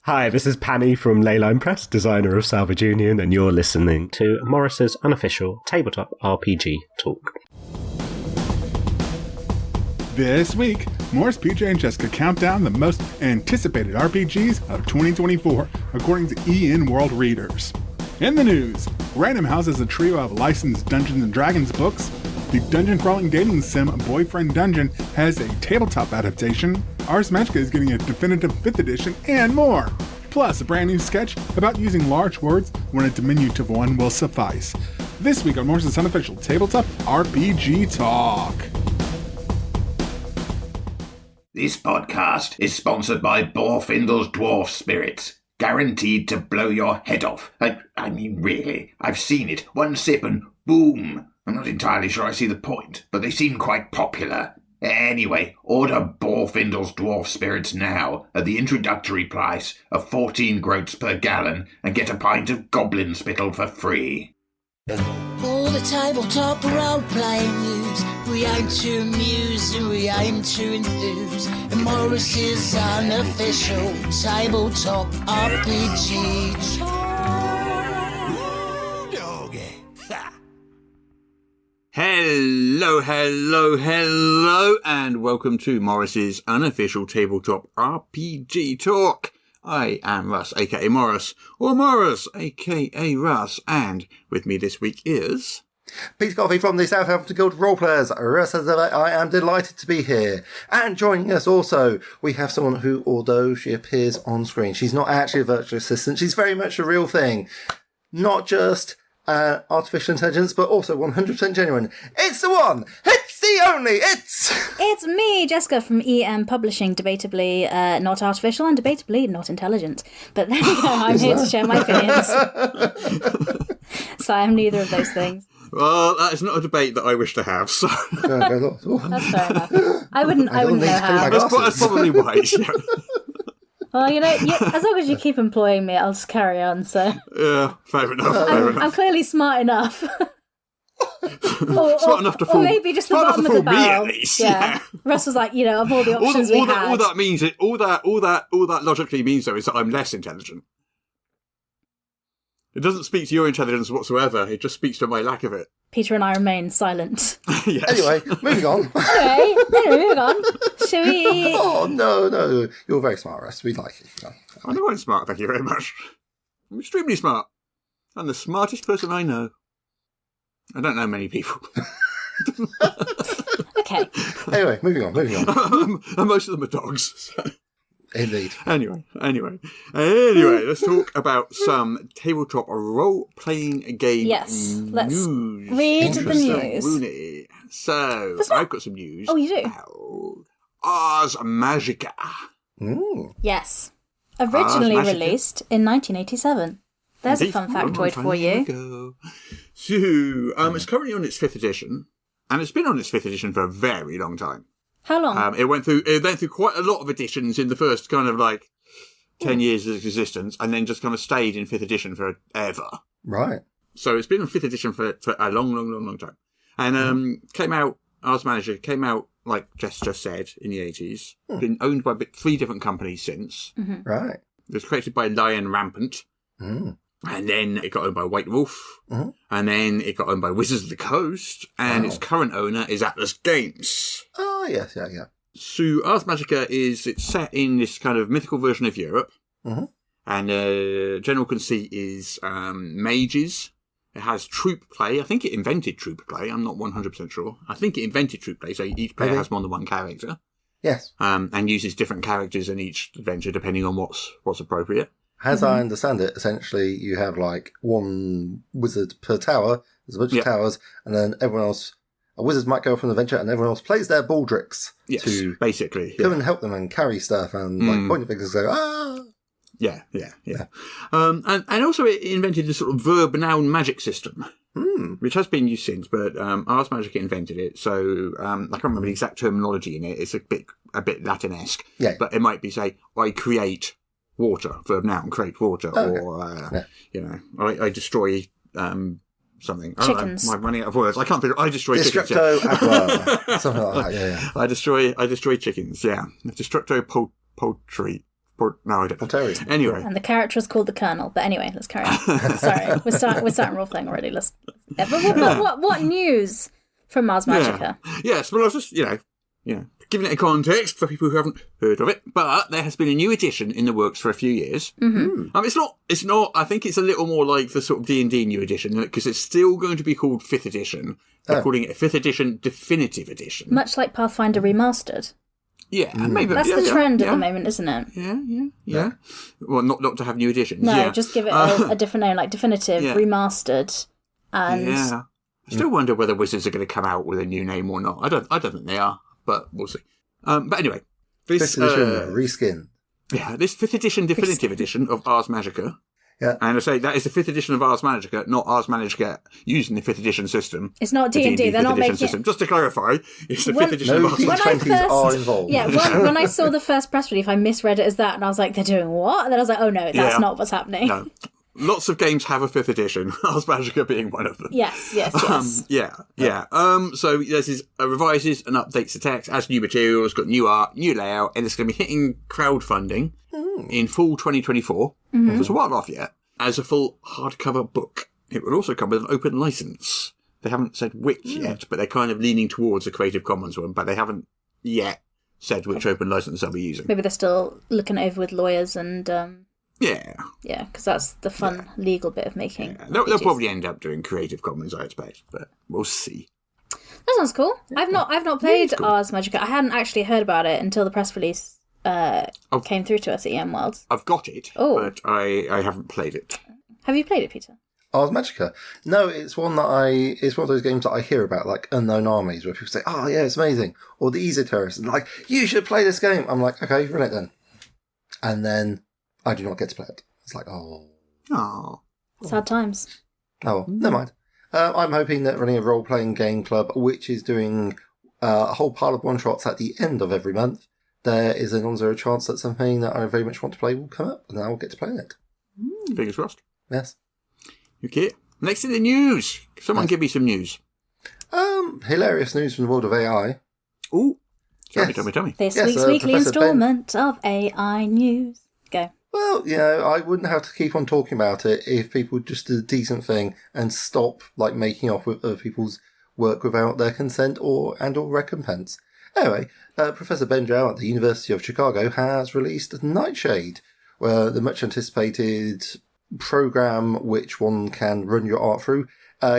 Hi, this is Panny from Leyline Press, designer of Salvage Union, and you're listening to Morris's unofficial tabletop RPG talk. This week, Morrus, PJ, and Jessica count down the most anticipated RPGs of 2024, according to EN World Readers. In the news, Random House is a trio of licensed Dungeons & Dragons books. The dungeon-crawling dating sim Boyfriend Dungeon has a tabletop adaptation. Ars Magica is getting a definitive 5th edition, and more! Plus, a brand new sketch about using large words when a diminutive one will suffice. This week on Morris's unofficial tabletop RPG talk. This podcast is sponsored by Borfindel's Dwarf Spirits. Guaranteed to blow your head off. I mean, really. I've seen it. One sip and boom. I'm not entirely sure I see the point, but they seem quite popular. Anyway, order Borfindel's Dwarf Spirits now at the introductory price of 14 groats per gallon and get a pint of goblin spittle for free. All the tabletop role-playing news, we aim to amuse and we aim to enthuse. And Morris's unofficial tabletop RPG talk. Hello, and welcome to Morris's unofficial tabletop RPG talk. I am Russ, aka Morrus, or Morrus, aka Russ, and with me this week is... Peter Coffey from the Southampton Guild of Roleplayers. Russ says that I am delighted to be here. And joining us also, we have someone who, although she appears on screen, she's not actually a virtual assistant, she's very much a real thing. Not just artificial intelligence, but also 100% genuine. It's the one! It's the only! It's me, Jessica from EM Publishing, debatably not artificial and debatably not intelligent. But there you go, I'm here to share my opinions. So I am neither of those things. Well, that is not a debate that I wish to have, so... That's fair enough. I wouldn't know how. That's probably wise, yeah. Well, as long as you keep employing me, I'll just carry on, so... Yeah, fair enough, I'm clearly smart enough. Smart enough to fool... Or maybe just the bottom of the barrel. Me, at least, yeah. Russ was like, of all the options we had... All that logically means, though, is that I'm less intelligent. It doesn't speak to your intelligence whatsoever, it just speaks to my lack of it. Peter and I remain silent. Yes. Anyway, moving on. Anyway, moving on. Shall we... Oh, no. You're very smart, Russ. We like it. I know I'm smart, thank you very much. I'm extremely smart. I'm the smartest person I know. I don't know many people. Okay. Anyway, moving on. And most of them are dogs. So. Indeed. Anyway, let's talk about some tabletop role-playing game Yes, let's news. read the news. Rooney. So, I've got some news. Oh, you do? About Ars Magica. Yes. Originally released in 1987. There's a fun factoid for you. So, it's currently on its 5th edition, and it's been on its 5th edition for a very long time. How long? It went through quite a lot of editions in the first kind of 10 years of its existence, and then just kind of stayed in 5th edition forever. Right. So it's been in 5th edition for a long time. And Ars Magica came out, like Jess just said, in the 80s. Been owned by 3 different companies since. Mm-hmm. Right. It was created by Lion Rampant. And then it got owned by White Wolf. And then it got owned by Wizards of the Coast. And its current owner is Atlas Games. Oh, yes, yeah. So Ars Magica it's set in this kind of mythical version of Europe. And general conceit is mages. It has troop play. I think it invented troop play. I'm not 100% sure. I think it invented troop play, so each player has more than one character. Yes. And uses different characters in each adventure depending on what's appropriate. As I understand it, essentially you have one wizard per tower. There's a bunch of towers, and then everyone else... A wizard might go off on an adventure, and everyone else plays their baldricks to basically come and help them and carry stuff and point your fingers and go, ah! Yeah. And also it invented this sort of verb-noun magic system, which has been used since, but Ars Magica invented it, so I can't remember the exact terminology in it. It's a bit Latin-esque, but it might be, say, I create water, verb-noun, create water, or, I destroy... something. Chickens. I'm running out of words. I can't figure. I destroy chickens. Something like that. Yeah. I destroy chickens. Yeah. Destructo poultry. No, I don't. Ontario. Anyway. And the character is called the Colonel. But anyway, let's carry on. Sorry, we're starting role playing already. But what news from Mars Magica? Yes, well, I was just, giving it a context for people who haven't heard of it. But there has been a new edition in the works for a few years. Mm-hmm. It's not. I think it's a little more like the sort of D&D new edition because it's still going to be called 5th edition. They're calling it a 5th edition definitive edition. Much like Pathfinder Remastered. Yeah, maybe that's the trend at the moment, isn't it? Yeah. Well, not to have new editions. No, just give it a different name, like definitive, remastered, and I still wonder whether Wizards are going to come out with a new name or not. I don't think they are, but we'll see. But anyway, this 5th edition reskin. Yeah, this 5th edition definitive edition of Ars Magica. Yeah. And I say that is the 5th edition of Ars Magica, not Ars Magica using the 5th edition system. It's not D&D. They're not making system. Just to clarify, it's the 5th edition of Ars Magica. Magica. Are involved. Yeah, when I saw the first press release, I misread it as that, and I was like, they're doing what? And then I was like, oh no, that's not what's happening. No. Lots of games have a 5th edition, Ars Magica being one of them. Yes. So this is revises and updates the text, adds new materials, got new art, new layout, and it's going to be hitting crowdfunding in fall 2024. So it's a while off yet. As a full hardcover book. It will also come with an open license. They haven't said which yet, but they're kind of leaning towards a Creative Commons one, but they haven't yet said which open license they'll be using. Maybe they're still looking over with lawyers and... Yeah, because that's the fun legal bit of making. Yeah. They'll probably end up doing Creative Commons, I expect, but we'll see. That sounds cool. I've not played Ars Magica. I hadn't actually heard about it until the press release came through to us at EM World. I've got it, but I haven't played it. Have you played it, Peter? Ars Magica? No, it's one of those games that I hear about, like Unknown Armies, where people say, "Oh yeah, it's amazing," or the Esoterrorists, and like, "You should play this game." I'm like, "Okay, run it then," and then I do not get to play it. It's like, oh, sad times. Oh, never mind. I'm hoping that running a role-playing game club, which is doing a whole pile of one-shots at the end of every month, there is a non-zero chance that something that I very much want to play will come up, and I will get to play it. Fingers crossed. Yes. Okay. Next in the news. Someone give me some news. Hilarious news from the world of AI. Ooh. Tell me. This week's weekly instalment of AI news. Go. Well, I wouldn't have to keep on talking about it if people just did a decent thing and stop making off with other people's work without their consent or recompense. Anyway, Professor Ben Zhao at the University of Chicago has released Nightshade, where the much anticipated program which one can run your art through.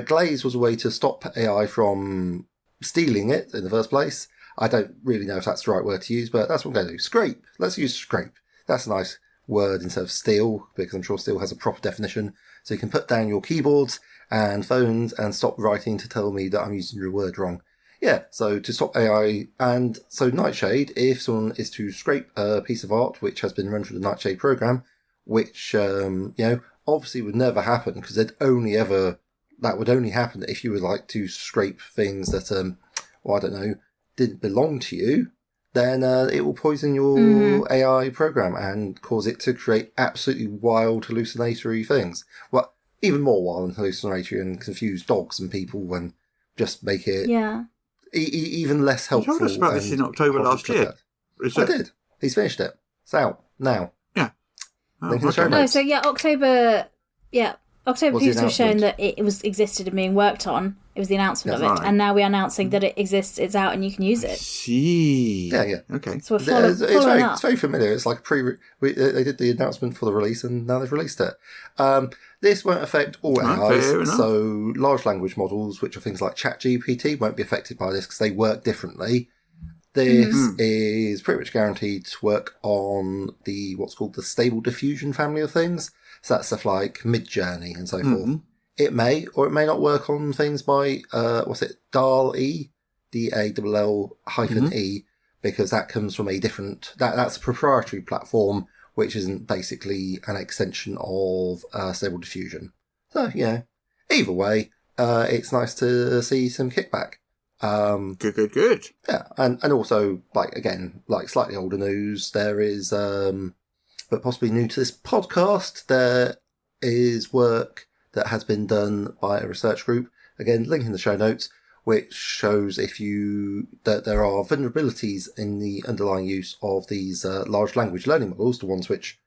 Glaze was a way to stop AI from stealing it in the first place. I don't really know if that's the right word to use, but that's what I'm going to do. Scrape. Let's use scrape. That's a nice word instead of steal, because I'm sure steal has a proper definition. So you can put down your keyboards and phones and stop writing to tell me that I'm using your word wrong. Yeah, so to stop AI, and so Nightshade, if someone is to scrape a piece of art which has been run through the Nightshade program, which, obviously would never happen, because that would only happen if you would like to scrape things that, didn't belong to you, then it will poison your AI program and cause it to create absolutely wild, hallucinatory things. Well, even more wild and hallucinatory, and confuse dogs and people and just make it even less helpful. You told us about this in October last year. I did. He's finished it. It's out now. Yeah. October. Yeah. October Peter was shown that it existed and being worked on. It was the announcement of it. Right. And now we're announcing that it exists, it's out, and you can use it. See. Yeah. Okay. So we're following up. It's very familiar. It's like they did the announcement for the release, and now they've released it. This won't affect all AIs, so large language models, which are things like ChatGPT, won't be affected by this because they work differently. This is pretty much guaranteed to work on what's called the Stable Diffusion family of things. So that's stuff like Midjourney and so forth. It may or it may not work on things by, DALL-E, DALL-E, because that comes from a different, that's a proprietary platform, which isn't basically an extension of Stable Diffusion. So, either way, it's nice to see some kickback. Good. Yeah, and also, slightly older news, there is, but possibly new to this podcast, there is work that has been done by a research group, again, link in the show notes, which shows that there are vulnerabilities in the underlying use of these large language learning models, the ones which,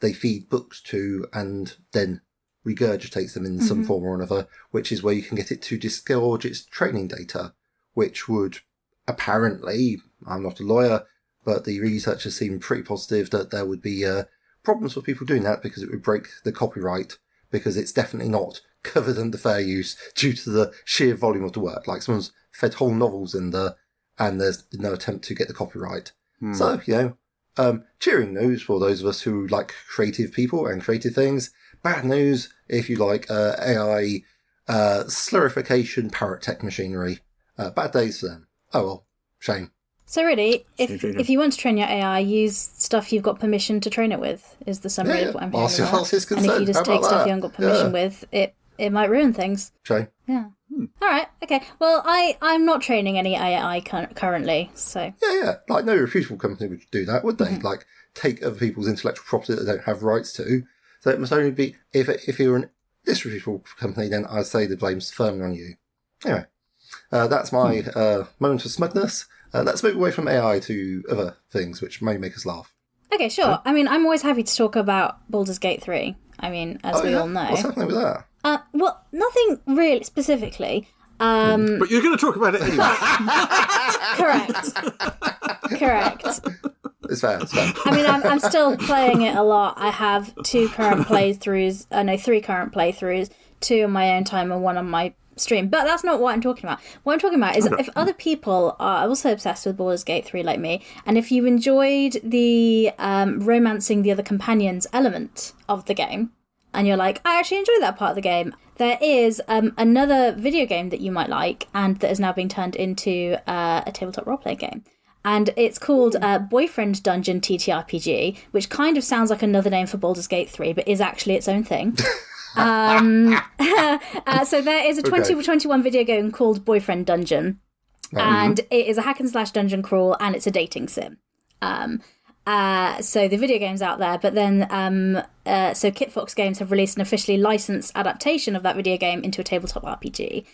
they feed books to and then regurgitates them in some form or another, which is where you can get it to disgorge its training data, which would apparently, I'm not a lawyer, but the researchers seem pretty positive that there would be problems for people doing that because it would break the copyright, because it's definitely not covered under fair use due to the sheer volume of the work. Like someone's fed whole novels in there and there's no attempt to get the copyright. So, cheering news for those of us who like creative people and creative things. Bad news if you like AI slurification parrot tech machinery. Bad days for them. Oh well, shame. So really, if you want to train your AI, use stuff you've got permission to train it with, is the summary of what I'm hearing. Ask his consent. And if you just take stuff you haven't got permission with, it might ruin things. Shame. Yeah. All right. Okay. Well, I'm not training any AI currently, so. Yeah. Like no reputable company would do that, would they? Like take other people's intellectual property that they don't have rights to. So it must only be if you're a disreputable company, then I'd say the blame's firmly on you. Anyway, that's my moment of smugness. Let's move away from AI to other things which may make us laugh. Okay, sure. I mean, I'm always happy to talk about Baldur's Gate 3. I mean, as we all know. What's happening with that? Well, nothing really specifically. But you're going to talk about it anyway. Correct. It's fair. I mean, I'm still playing it a lot. I have 3 current playthroughs, 2 on my own time and 1 on my stream. But that's not what I'm talking about. What I'm talking about is if other people are also obsessed with Baldur's Gate 3 like me, and if you enjoyed the romancing the other companions element of the game, and you're like, I actually enjoyed that part of the game, there is another video game that you might like, and that is now being turned into a tabletop role-playing game. And it's called Boyfriend Dungeon TTRPG, which kind of sounds like another name for Baldur's Gate 3, but is actually its own thing. So there is a 2021 video game called Boyfriend Dungeon, and it is a hack and slash dungeon crawl, and it's a dating sim. So the video game's out there, but then so Kitfox Games have released an officially licensed adaptation of that video game into a tabletop RPG.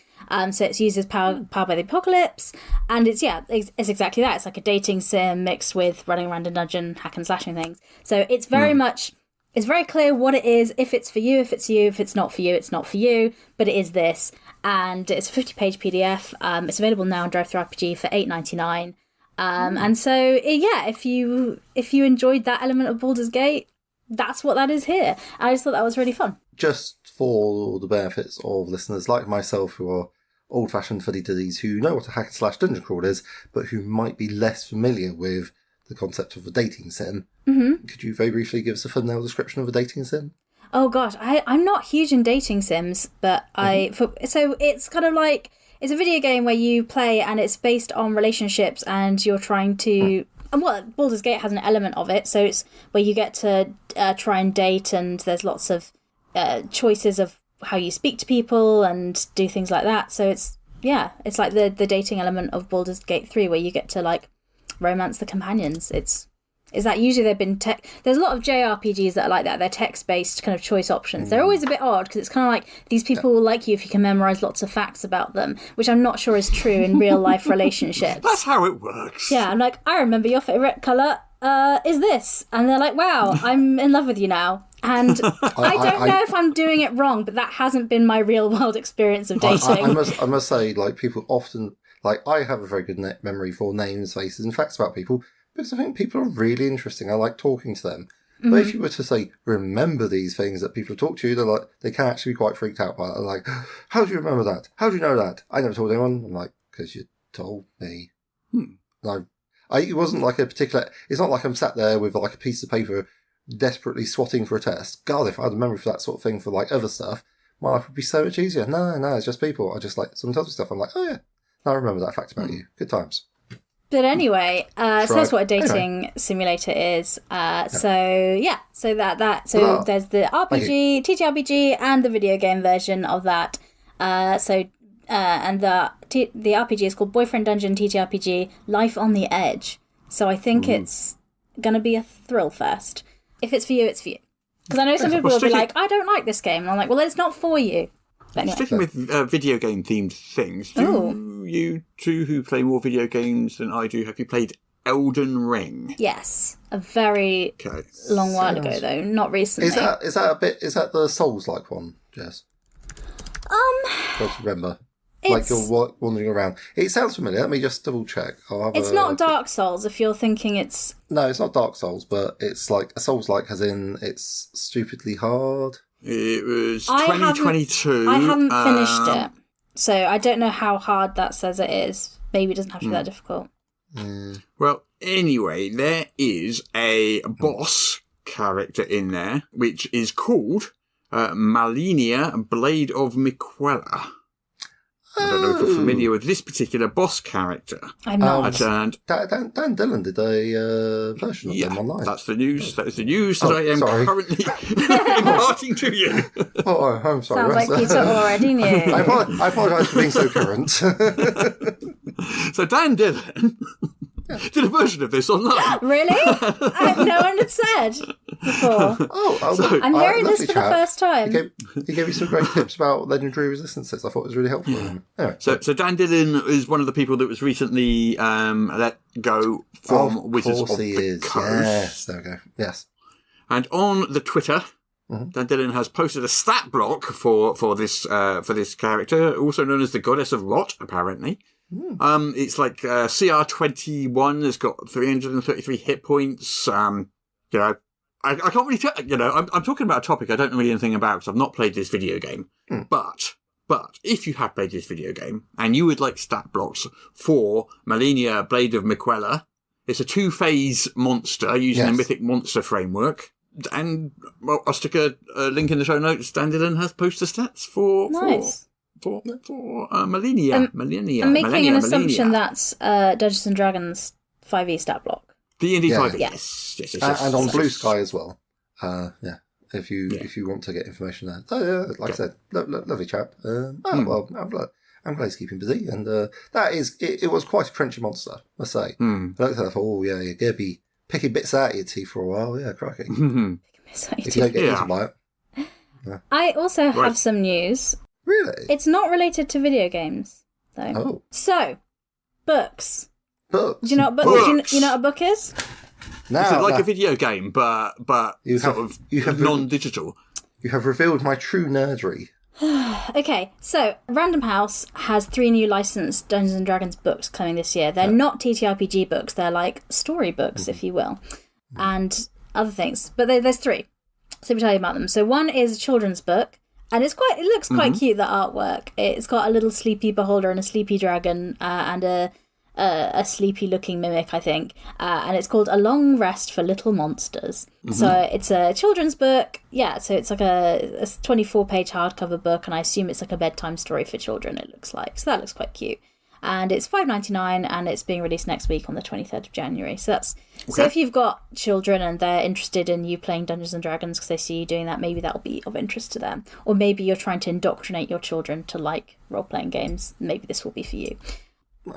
So it's used as Powered by the Apocalypse, and it's exactly that. It's like a dating sim mixed with running around a dungeon, hack and slashing things. So it's very much. It's very clear what it is. If it's for you, if it's you. If it's not for you, it's not for you. But it is this. And it's a 50-page PDF. It's available now on DriveThruRPG for $8.99. And so, if you enjoyed that element of Baldur's Gate, that's what that is here. I just thought that was really fun. Just for the benefits of listeners like myself who are old-fashioned fuddy-duddies who know what a hack and slash dungeon crawl is, but who might be less familiar with the concept of a dating sim. Could you very briefly give us a thumbnail description of a dating sim? Oh gosh, I'm not huge in dating sims, but so it's kind of like, it's a video game where you play and it's based on relationships and you're trying to, and what Baldur's Gate has an element of it, so it's where you get to try and date, and there's lots of choices of how you speak to people and do things like that. So it's like the dating element of Baldur's Gate 3 where you get to like romance the companions. Is that usually they've been there's a lot of JRPGs that are like that. They're text-based kind of choice options. They're always a bit odd because it's kind of like these people will like you if you can memorize lots of facts about them, which I'm not sure is true in real life relationships. That's how it works. Yeah, I'm like, I remember your favorite color is this, and they're like, wow, I'm in love with you now. And I don't know if I'm doing it wrong, but that hasn't been my real world experience of dating. I must say, like, people often, like, I have a very good memory for names, faces, and facts about people. Because I think people are really interesting. I like talking to them. But if you were to say, remember these things that people talk to you, they're like, they can actually be quite freaked out by it. They're like, how do you remember that? How do you know that? I never told anyone. I'm like, because you told me. It wasn't like a particular, it's not like I'm sat there with like a piece of paper desperately swatting for a test. God, if I had a memory for that sort of thing for like other stuff, my life would be so much easier. No, it's just people. I just like, someone tells me stuff. I'm like, oh yeah, now I remember that fact about you. Good times. But anyway, so that's what a dating simulator is. So there's the RPG, TTRPG, and the video game version of that. And the RPG is called Boyfriend Dungeon TTRPG Life on the Edge. So I think it's going to be a thrill fest. If it's for you, it's for you. Because I know some people will be like, I don't like this game. And I'm like, well, it's not for you. But anyway. Sticking with video game themed things, do you two who play more video games than I do, have you played Elden Ring? Yes, a very long while ago though, not recently. Is that the Souls-like one, Jess? Don't remember. Like you're wandering around. It sounds familiar. Let me just double check. It's not Dark Souls if you're thinking it's... No, it's not Dark Souls, but it's like a Souls-like as in it's stupidly hard. It was 2022. I haven't finished it, so I don't know how hard that says it is. Maybe it doesn't have to be that difficult. Well, anyway, there is a boss character in there, which is called Malenia, Blade of Miquella. I don't know if you're familiar with this particular boss character. I'm not. Dan Dillon did a version of them online. That's the news. That is the news that I am currently imparting to you. Oh, I'm sorry. Sounds like Peter already knew. I apologise for being so current. So Dan Dillon did a version of this online. Really? No one had said before. I'm hearing this for the first time. He gave me some great tips about legendary resistances. I thought it was really helpful. Anyway. So Dan Dillon is one of the people that was recently let go from Wizards of the Coast. Yes, there we go. Yes. And on the Twitter, Dan Dillon has posted a stat block for this character, also known as the Goddess of Rot, apparently. It's like CR21 has got 333 hit points. I can't really tell, I'm talking about a topic I don't know really anything about because I've not played this video game. But if you have played this video game and you would like stat blocks for Malenia, Blade of Miquella, it's a 2-phase monster using a mythic monster framework. And I'll stick a link in the show notes. Dan Dillon has posted stats for Malenia. I'm making an assumption that's Dungeons and Dragons 5e stat block. D&D 5e. Yes. And on Blue Sky as well. If you want to get information there. So, like I said, lovely chap. Well, I'm glad he's keeping busy. And it was quite a crunchy monster, I must say. I thought, you're going to be picking bits out of your teeth for a while. Yeah, cracking. If you don't get eaten by it. Yeah. I also have some news. Really? It's not related to video games, though. Oh. So, books. Books? Do you know what you know what a book is? Is it like a video game, but non-digital? You have revealed my true nerdery. Okay, so Random House has 3 new licensed Dungeons and Dragons books coming this year. They're not TTRPG books, they're like story books, if you will, and other things. But there's 3. So let me tell you about them. So one is a children's book, and it looks quite cute, the artwork. It's got a little sleepy beholder and a sleepy dragon and a sleepy looking mimic, I think. And it's called A Long Rest for Little Monsters. So it's a children's book. Yeah, so it's like a 24-page hardcover book, and I assume it's like a bedtime story for children, it looks like. So that looks quite cute. And it's $5.99, and it's being released next week on the 23rd of January. So so if you've got children and they're interested in you playing Dungeons and Dragons because they see you doing that, maybe that'll be of interest to them. Or maybe you're trying to indoctrinate your children to like role-playing games. Maybe this will be for you.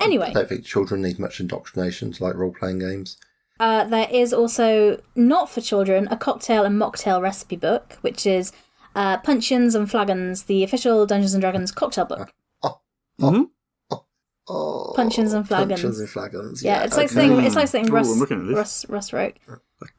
Anyway. I don't think children need much indoctrination to like role-playing games. There is also, not for children, a cocktail and mocktail recipe book, which is Puncheons and Flagons, the official Dungeons and Dragons cocktail book. Puncheons and Flagons. Puncheons and Flagons. Yeah, it's like something Russ wrote.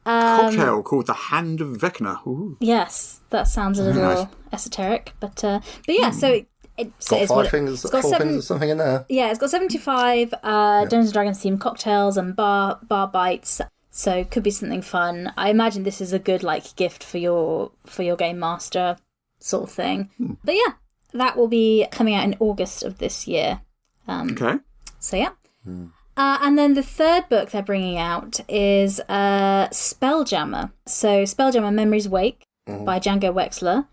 Cocktail called the Hand of Vecna. Ooh. Yes, that sounds a little esoteric, but yeah. So it's got 5 fingers, it's got 4 fingers or something in there. Yeah, it's got 75 Dungeons and Dragons themed cocktails and bar bites. So it could be something fun. I imagine this is a good gift for your game master sort of thing. But yeah, that will be coming out in August of this year. Okay. So yeah. And then the third book they're bringing out is Spelljammer. So Spelljammer Memories Wake by Django Wexler.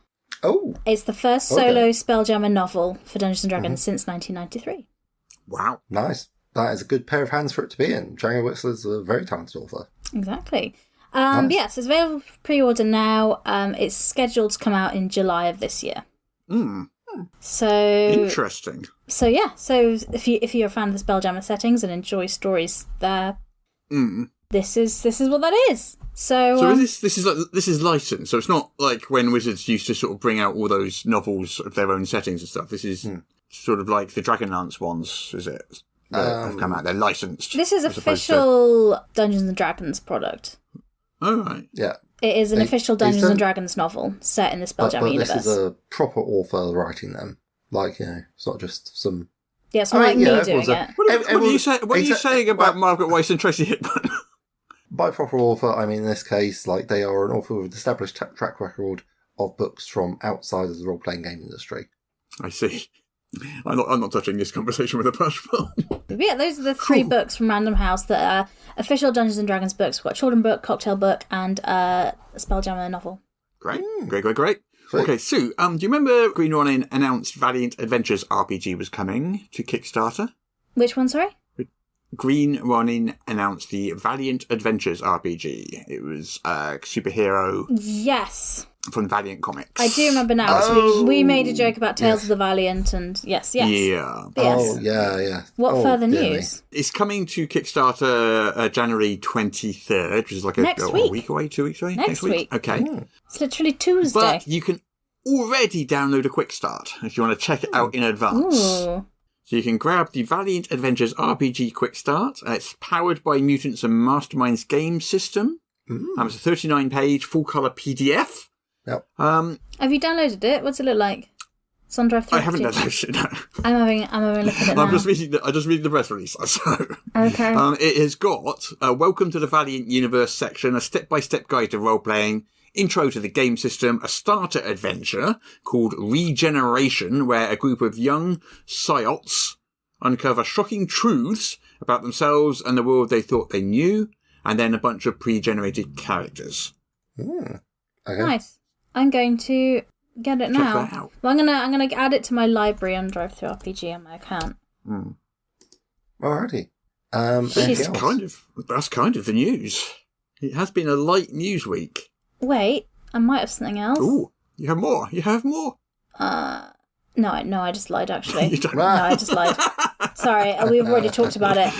Oh. It's the first solo Spelljammer novel for Dungeons & Dragons since 1993. Wow. Nice. That is a good pair of hands for it to be in. Django Wexler's a very talented author. Exactly. Nice. Yes, it's available for pre-order now. It's scheduled to come out in July of this year. So interesting. So yeah, so if you're a fan of the Spelljammer settings and enjoy stories there, this is what that is. So this is licensed. So it's not like when Wizards used to sort of bring out all those novels of their own settings and stuff. This is sort of like the Dragonlance ones, is it? That have come out. They're licensed. This is official Dungeons and Dragons product. Oh, right. Yeah. It is an official Dungeons and Dragons novel set in the Spelljammer universe. This is a proper author writing them. Like, it's not just some... Yeah, it's not like me doing it. What are you saying about Margaret Weiss and Tracy Hickman? By proper author, I mean in this case, like they are an author with an established track record of books from outside of the role-playing game industry. I see. I'm not touching this conversation with a push button. Yeah, those are the 3 books from Random House that are official Dungeons and Dragons books. We've got Children Book, Cocktail Book, and a Spelljammer novel. Great. Great. Okay, Sue, do you remember Green Ronin announced Valiant Adventures RPG was coming to Kickstarter? Which one, sorry? Green Ronin announced the Valiant Adventures RPG. It was a superhero. Yes. From Valiant Comics. I do remember now. So we made a joke about Tales of the Valiant, and yes. Yeah. Yes. Oh, yeah. What further news? It's coming to Kickstarter January 23rd, which is like a week away, 2 weeks away? Next week. Okay. It's literally Tuesday. But you can already download a quick start if you want to check it out in advance. Ooh. So you can grab the Valiant Adventures RPG Quick Start. It's powered by Mutants and Masterminds game system. It's a 39-page full-colour PDF. Yep. Have you downloaded it? What's it look like? It's on Drive 3. I haven't downloaded it, no. I'm having a look at it now. I'm just reading the press release. So. Okay. It has got a Welcome to the Valiant Universe section, a step-by-step guide to role-playing, intro to the game system, a starter adventure called Regeneration, where a group of young Psiots uncover shocking truths about themselves and the world they thought they knew, and then a bunch of pre-generated characters. Okay. Nice. I'm going to get it now. Check that out. Well, I'm gonna add it to my library on Drive-Thru-RPG on my account. Alrighty. That's kind of the news. It has been a light news week. Wait, I might have something else. Ooh, you have more. No, I just lied, actually. You don't. No, I just lied. Sorry, we've already talked about it.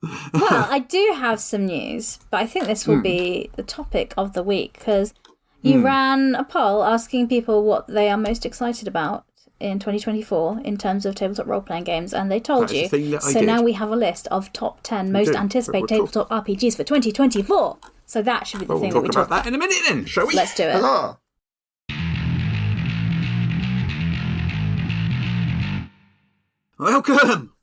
Well, I do have some news, but I think this will be the topic of the week, because you ran a poll asking people what they are most excited about in 2024 in terms of tabletop role-playing games, and they told you. So now we have a list of top 10 most anticipated tabletop RPGs for 2024. So that should be the thing that we talk about that in a minute then, shall we? Let's do it. Huzzah!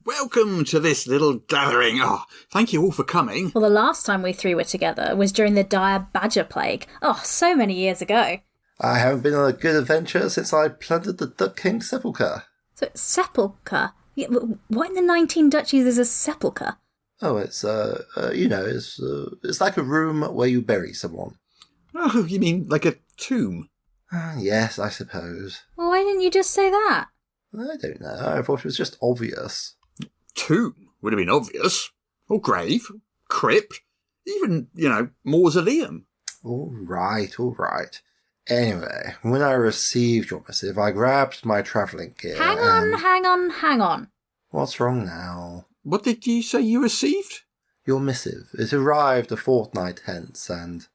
Welcome to this little gathering. Oh, thank you all for coming. Well, the last time we 3 were together was during the dire badger plague. Oh, so many years ago. I haven't been on a good adventure since I plundered the Duck King's sepulchre. So, sepulchre? Yeah, what in the 19 duchies is a sepulchre? Oh, it's it's like a room where you bury someone. Oh, you mean like a tomb? Yes, I suppose. Well, why didn't you just say that? I don't know. I thought it was just obvious. Tomb would have been obvious. Or grave, crypt, even, mausoleum. All right. Anyway, when I received your missive, I grabbed my travelling gear. Hang on. What's wrong now? What did you say you received? Your missive. It arrived a fortnight hence, and...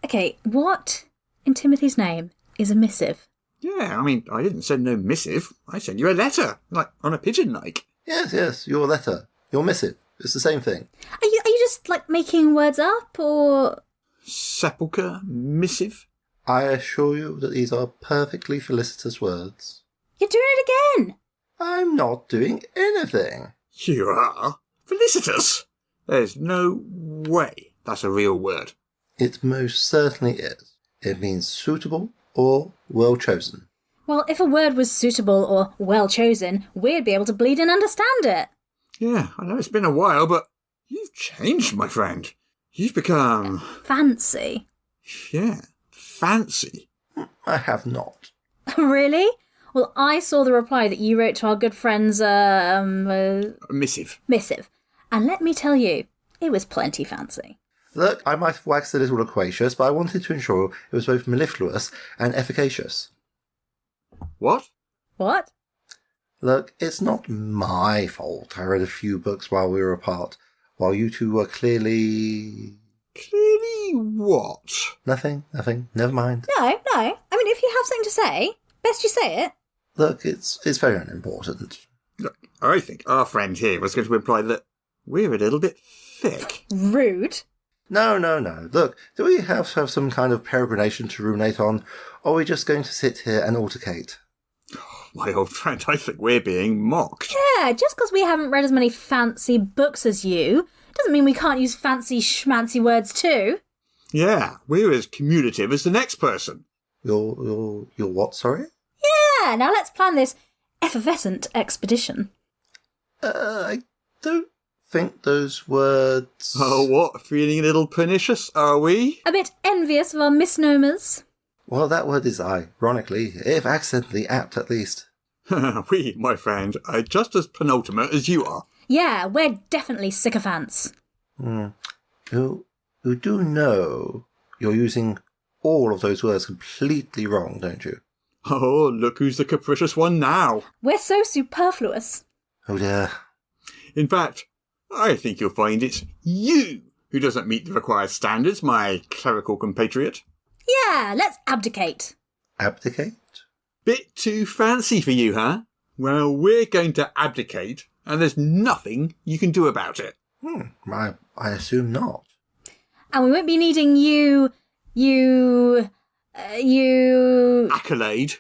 Okay, what in Timothy's name is a missive? Yeah, I mean, I didn't send no missive. I sent you a letter, like on a pigeon, like. Yes, your letter. Your missive. It's the same thing. Are you just, making words up, or...? Sepulchre missive? I assure you that these are perfectly felicitous words. You're doing it again! I'm not doing anything. You are? Felicitous? There's no way that's a real word. It most certainly is. It means suitable or well chosen. Well, if a word was suitable or well chosen, we'd be able to bleed and understand it. Yeah, I know it's been a while, but you've changed, my friend. You've become... Fancy. Yeah, fancy. I have not. Really? Well, I saw the reply that you wrote to our good friend's, missive. And let me tell you, it was plenty fancy. Look, I might have waxed a little loquacious, but I wanted to ensure it was both mellifluous and efficacious. What? Look, it's not my fault I read a few books while we were apart, while you two were clearly... Clearly what? Nothing. Never mind. No. I mean, if you have something to say, best you say it. Look, it's very unimportant. Look, I think our friend here was going to imply that we're a little bit thick. Rude. No. Look, do we have to have some kind of peregrination to ruminate on, or are we just going to sit here and altercate? My old friend, I think we're being mocked. Yeah, just because we haven't read as many fancy books as you, doesn't mean we can't use fancy schmancy words too. Yeah, we're as communicative as the next person. Your what, sorry? Yeah, now let's plan this effervescent expedition. I don't think those words... Oh, what? Feeling a little pernicious, are we? A bit envious of our misnomers. Well, that word is ironically, if accidentally apt at least. We, my friend, are just as penultimate as you are. Yeah, we're definitely sycophants. You do know you're using all of those words completely wrong, don't you? Oh, look who's the capricious one now. We're so superfluous. Oh dear. In fact, I think you'll find it's you who doesn't meet the required standards, my clerical compatriot. Yeah, let's abdicate. Abdicate? Bit too fancy for you, huh? Well, we're going to abdicate, and there's nothing you can do about it. I assume not. And we won't be needing you... Accolade.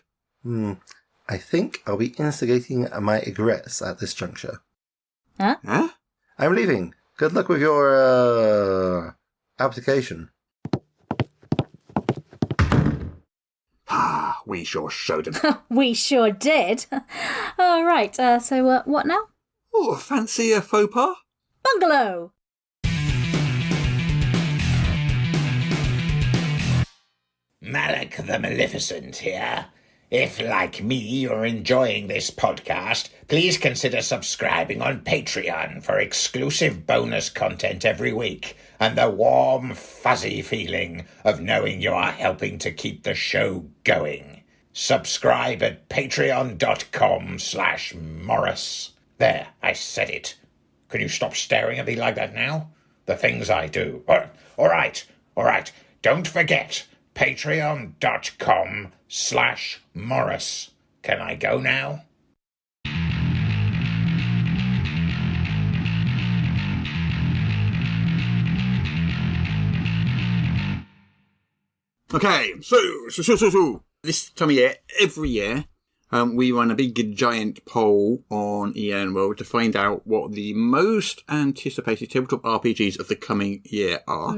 I think I'll be instigating my egress at this juncture. Huh? I'm leaving. Good luck with your, application. Ah, we sure showed him. We sure did. All right, so what now? Oh, fancy a faux pas? Bungalow! Malach the Maleficent here. If, like me, you're enjoying this podcast, please consider subscribing on Patreon for exclusive bonus content every week and the warm, fuzzy feeling of knowing you are helping to keep the show going. Subscribe at patreon.com/Morrus. There, I said it. Can you stop staring at me like that now? The things I do. All right. Don't forget, patreon.com/Morrus. Can I go now? Okay, so, this time of year, every year, we run a big giant poll on EN World to find out what the most anticipated tabletop RPGs of the coming year are.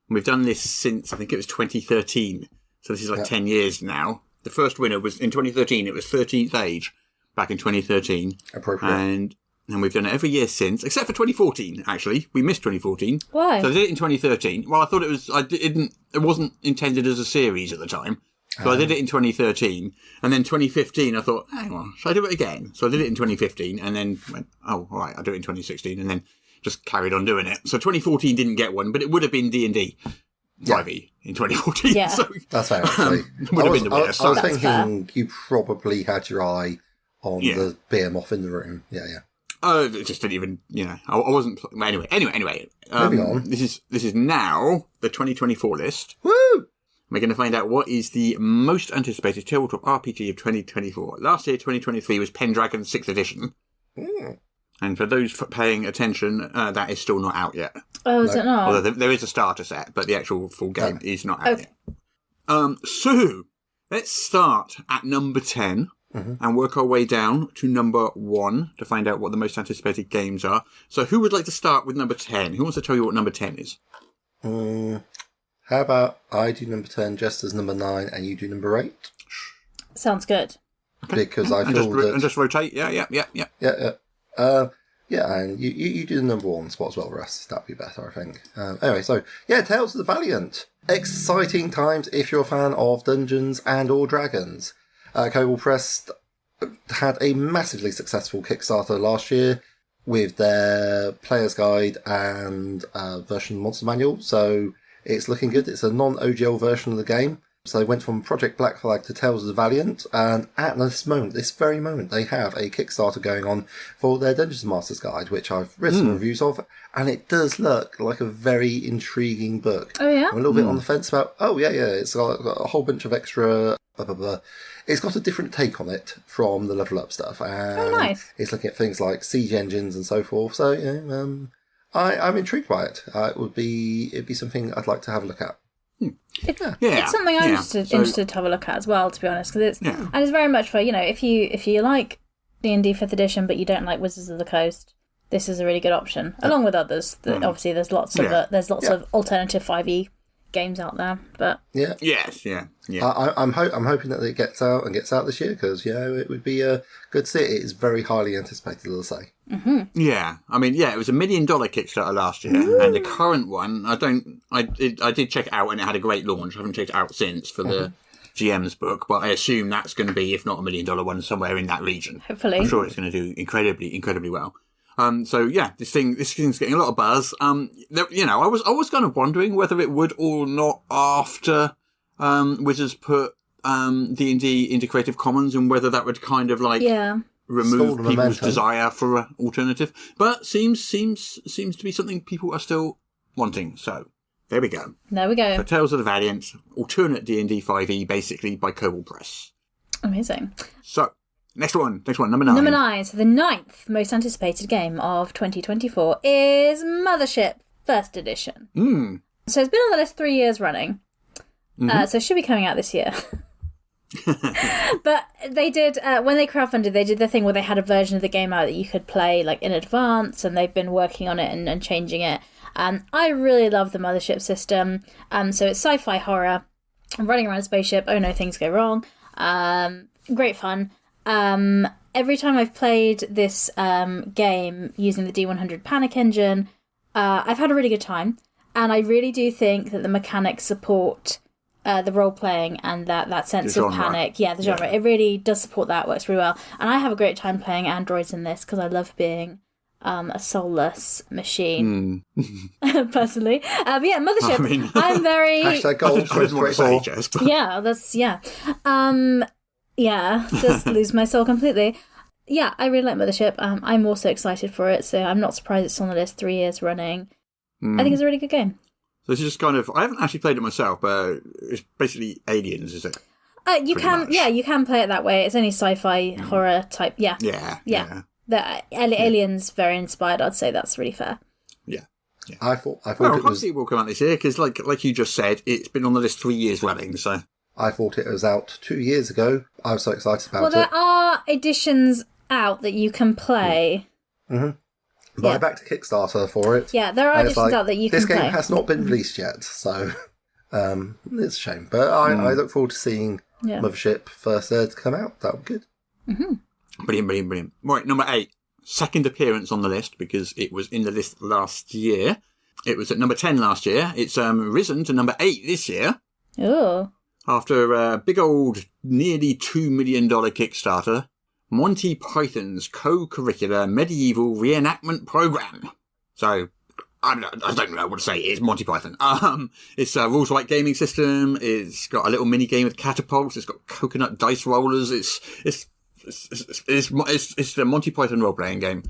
We've done this since, I think it was 2013. So this is 10 years now. The first winner was in 2013. It was 13th Age back in 2013. Appropriate. And we've done it every year since, except for 2014, actually. We missed 2014. Why? So I did it in 2013. Well, I thought it wasn't intended as a series at the time. So I did it in 2013. And then 2015, I thought, hang on, should I do it again? So I did it in 2015 and then went, oh, all right, I'll do it in 2016. And then just carried on doing it. So 2014 didn't get one, but it would have been D&D 5e in 2014. Yeah. So, That's fair, actually. would have been the winner. I was thinking you probably had your eye on the behemoth in the room. Yeah. It just didn't even, I wasn't. Anyway. Moving on. This is now the 2024 list. Woo! We're going to find out what is the most anticipated tabletop RPG of 2024. Last year, 2023, was Pendragon 6th edition. And for those paying attention, that is still not out yet. Oh, is it not? Although there is a starter set, but the actual full game is not out yet. So, let's start at number 10 and work our way down to number 1 to find out what the most anticipated games are. So who would like to start with number 10? Who wants to tell you what number 10 is? How about I do number 10 just as number 9 and you do number 8? Sounds good. Okay. Because I feel that... And just rotate, yeah. And you do the number 1 spot as well, Russ. That'd be better, I think. Anyway, so, Tales of the Valiant. Exciting times if you're a fan of Dungeons and or Dragons. Cobalt Press had a massively successful Kickstarter last year with their player's guide and version Monster Manual, so it's looking good. It's a non-OGL version of the game. So they went from Project Black Flag to Tales of the Valiant, and at this very moment, they have a Kickstarter going on for their Dungeons Masters Guide, which I've written reviews of, and it does look like a very intriguing book. Oh, yeah? I'm a little bit on the fence about, it's got a whole bunch of extra... Blah, blah, blah. It's got a different take on it from the Level Up stuff, and nice. It's looking at things like siege engines and so forth, so, I'm intrigued by it. It'd be something I'd like to have a look at. It's something I'm interested to have a look at as well, to be honest, because and it's very much for, if you like D&D 5th edition but you don't like Wizards of the Coast, this is a really good option, along with others. Obviously, there's lots of alternative 5e games out there, but I'm hoping that it gets out this year, because it would be a good set. It is very highly anticipated, as I say. Mm-hmm. Yeah, I mean, it was $1 million Kickstarter last year, and the current one, I did check it out, and it had a great launch. I haven't checked it out since for the GM's book, but I assume that's going to be, if not $1 million one, somewhere in that region. Hopefully, I'm sure it's going to do incredibly well. This thing's getting a lot of buzz. I was kind of wondering whether it would or not after Wizards put D&D into Creative Commons, and whether that would kind of remove people's desire for an alternative. But seems to be something people are still wanting. So there we go. So Tales of the Valiant, alternate D&D 5e, basically by Kobold Press. Amazing. So. Next one, number 9. Number 9, so the 9th most anticipated game of 2024 is Mothership 1st Edition. So it's been on the list 3 years running, so it should be coming out this year. But they did, when they crowdfunded, they did the thing where they had a version of the game out that you could play in advance, and they've been working on it and changing it. I really love the Mothership system. So it's sci-fi horror, running around a spaceship, oh no, things go wrong. Great fun. Every time I've played this game using the D100 Panic engine, I've had a really good time, and I really do think that the mechanics support the role-playing and that sense of panic. Yeah, the genre. It really does support that, works really well. And I have a great time playing androids in this, because I love being a soulless machine, personally. But yeah, Mothership, I'm very... Hashtag gold 2024. Yeah, that's... Yeah. Just lose my soul completely. Yeah, I really like Mothership. I'm also excited for it, so I'm not surprised it's on the list 3 years running. I think it's a really good game. So it's just kind of... I haven't actually played it myself, but it's basically Aliens, is it? You can play it that way. It's only sci-fi horror type. Yeah. The Aliens very inspired. I'd say that's really fair. Yeah. I thought it was... Hopefully it will come out this year, because like you just said, it's been on the list 3 years running, so... I thought it was out 2 years ago. I was so excited about it. Well, there are editions out that you can play. Mm-hmm. But I backed a Kickstarter for it. Yeah, there are editions out that you can play. This game has not been released yet, so it's a shame. But I look forward to seeing Mothership 1st Ed come out. That would be good. Mm-hmm. Brilliant. Right, number 8. Second appearance on the list, because it was in the list last year. It was at number 10 last year. It's risen to number 8 this year. Oh. After a big old, nearly $2 million Kickstarter, Monty Python's co-curricular medieval reenactment program. So, I don't know what to say. It's Monty Python. It's a rules-like gaming system. It's got a little mini game with catapults. It's got coconut dice rollers. It's the Monty Python role-playing game.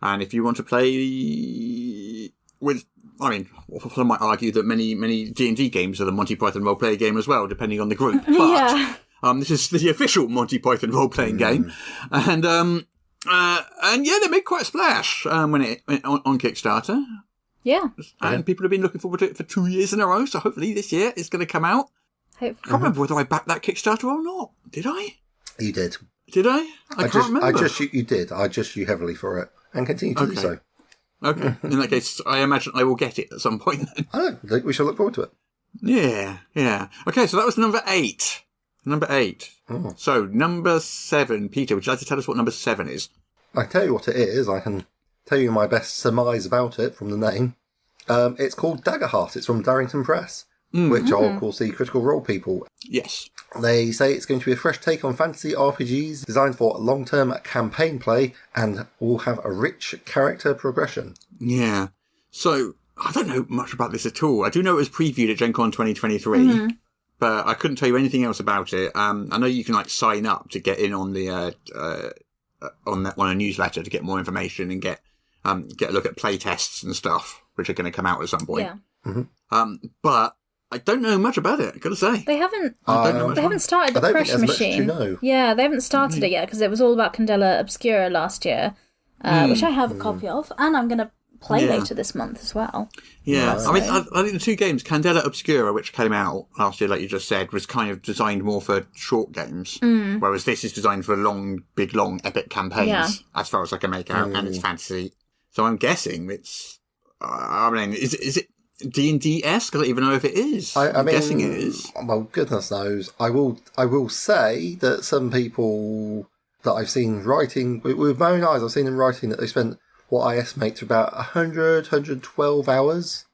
And if you want to play with... I mean, some might argue that many D&D games are the Monty Python role-playing game as well, depending on the group. But this is the official Monty Python role-playing game, and they made quite a splash when it went on Kickstarter. Yeah, and people have been looking forward to it for 2 years in a row. So hopefully this year it's going to come out. I can't remember whether I backed that Kickstarter or not. Did I? You did. Did I? I can't remember. You did. I just you heavily for it, and continue to do so. Okay. In that case, I imagine I will get it at some point then. I think we shall look forward to it. Yeah. Okay, so that was number 8. Oh. So, number 7. Peter, would you like to tell us what number 7 is? I can tell you what it is. I can tell you my best surmise about it from the name. It's called Daggerheart. It's from Darrington Press, which are, of course, the Critical Role people. Yes. They say it's going to be a fresh take on fantasy RPGs designed for long-term campaign play and will have a rich character progression. Yeah. So, I don't know much about this at all. I do know it was previewed at Gen Con 2023. but I couldn't tell you anything else about it. I know you can like sign up to get in on the on a newsletter to get more information and get a look at play tests and stuff, which are going to come out at some point. Yeah. But I don't know much about it, I've got to say. They haven't. They haven't started the Crush machine. Yeah, they haven't started it yet because it was all about Candela Obscura last year, which I have a copy of, and I'm going to play later this month as well. Yeah, I mean, I think the two games, Candela Obscura, which came out last year, like you just said, was kind of designed more for short games, whereas this is designed for long, epic campaigns, as far as I can make out, and it's fantasy. So I'm guessing it's. I mean, is it D&D-esque? I don't even know if it is. I'm guessing it is. Well, goodness knows. I will say that some people that I've seen writing with my own eyes, I've seen them writing that they spent what I estimate to about 112 hours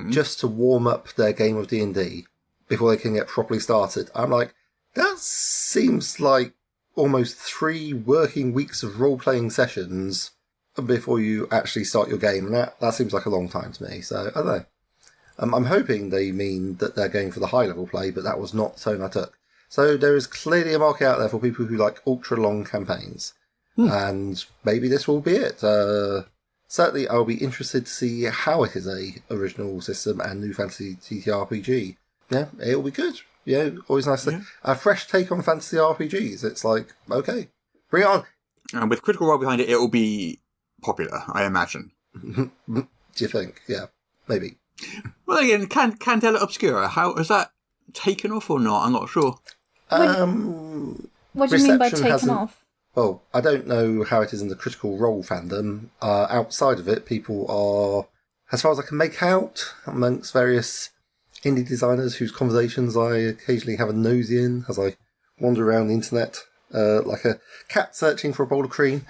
just to warm up their game of D&D before they can get properly started. I'm like, that seems like almost 3 working weeks of role-playing sessions before you actually start your game. And that seems like a long time to me. So, I don't know. I'm hoping they mean that they're going for the high-level play, but that was not the tone I took. So there is clearly a market out there for people who like ultra-long campaigns. And maybe this will be it. Certainly, I'll be interested to see how it is a original system and new fantasy TTRPG. Yeah, it'll be good. Yeah, always nice to a fresh take on fantasy RPGs. It's like, okay, bring it on. And with Critical Role behind it, it'll be popular, I imagine. Do you think? Yeah, maybe. Well, again, Candela Obscura, how has that taken off or not? I'm not sure. What do you mean by taken off? Well, I don't know how it is in the Critical Role fandom. Outside of it, people are, as far as I can make out, amongst various indie designers whose conversations I occasionally have a nosy in as I wander around the internet like a cat searching for a bowl of cream.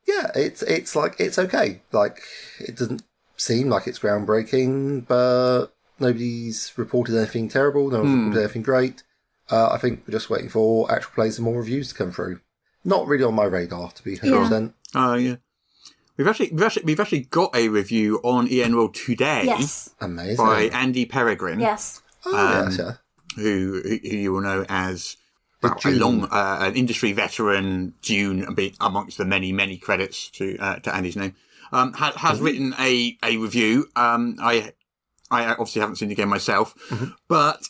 Yeah, it's like, it's okay. Like, it doesn't seem like it's groundbreaking, but nobody's reported anything terrible, no one's reported anything great. I think we're just waiting for actual plays and more reviews to come through. Not really on my radar, to be 100%. Oh, yeah. We've actually got a review on EN World today. Yes. Amazing. By Andy Peregrine. Yes. Yes, yeah. Who you will know as an industry veteran, Dune, amongst the many credits to Andy's name, has written a review. I obviously haven't seen the game myself, but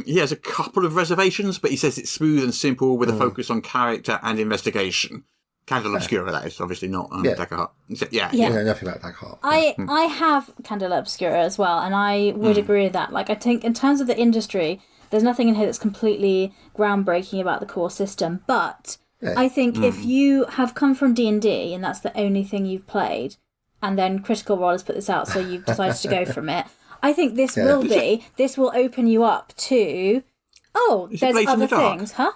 he has a couple of reservations, but he says it's smooth and simple with a focus on character and investigation. Candela Obscura, that is, obviously not Daggerheart. Yeah, nothing about Daggerheart. I have Candela Obscura as well, and I would agree with that. Like, I think in terms of the industry, there's nothing in here that's completely groundbreaking about the core system, but I think if you have come from D&D and that's the only thing you've played, and then Critical Role has put this out, so you've decided to go from it, I think this will open you up to, there's other things, huh?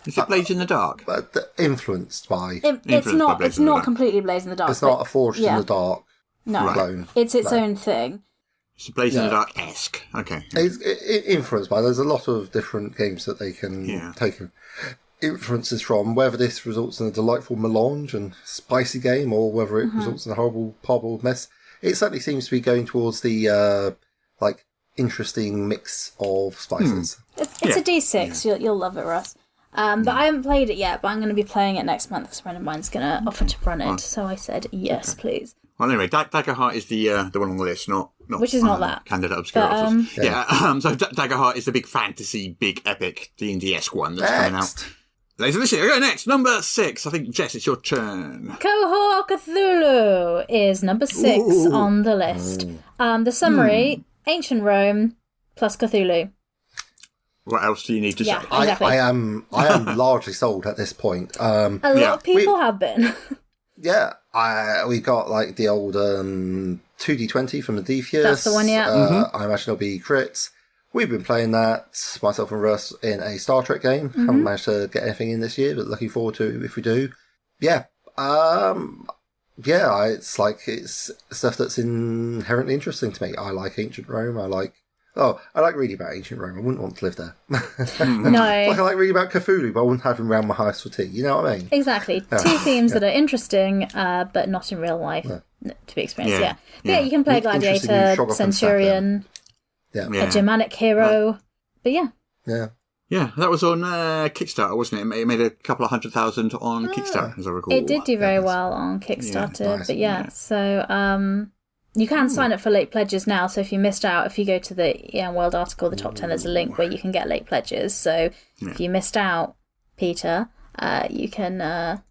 Is it Blaze in the Dark? But influenced by... It's not completely Blaze in the Dark. It's not a Forged in the Dark clone. It's its own thing. It's Blaze in the Dark-esque. Okay. It's influenced by... There's a lot of different games that they can take influences from, whether this results in a delightful melange and spicy game, or whether it results in a horrible parboiled mess. It certainly seems to be going towards the interesting mix of spices. It's a D6. You'll love it, Russ. But I haven't played it yet, but I'm going to be playing it next month because a friend of mine's going to offer to run it. So I said, yes, please. Well, anyway, Daggerheart is the one on the list, not which is not that. Candela Obscura. So Daggerheart is the big fantasy, big epic D&D-esque one that's coming out. Later this year. Go next, number 6. I think, Jess, it's your turn. Cohort Cthulhu is number 6 on the list. The summary, Ancient Rome plus Cthulhu. What else do you need to say? Exactly. I am largely sold at this point. A lot of people have been. We got like the old 2D20 from the Defius. That's the one, yeah. I imagine it'll be crits. We've been playing that, myself and Russ, in a Star Trek game. Haven't managed to get anything in this year, but looking forward to it if we do. It's stuff that's inherently interesting to me. I like Ancient Rome. I like reading about Ancient Rome. I wouldn't want to live there. No. I like reading about Cthulhu, but I wouldn't have him round my house for tea. You know what I mean? Exactly. Two themes that are interesting, but not in real life to be experienced. Yeah, you can play Gladiator, Centurion, a Germanic hero. But Yeah. Yeah, that was on Kickstarter, wasn't it? It made a couple of 100,000 on Kickstarter, as I recall. It did do very well on Kickstarter, Yeah, nice. but so you can sign up for late pledges now. So if you missed out, if you go to the EN World article, the top 10, there's a link where you can get late pledges. So if you missed out, Peter, you can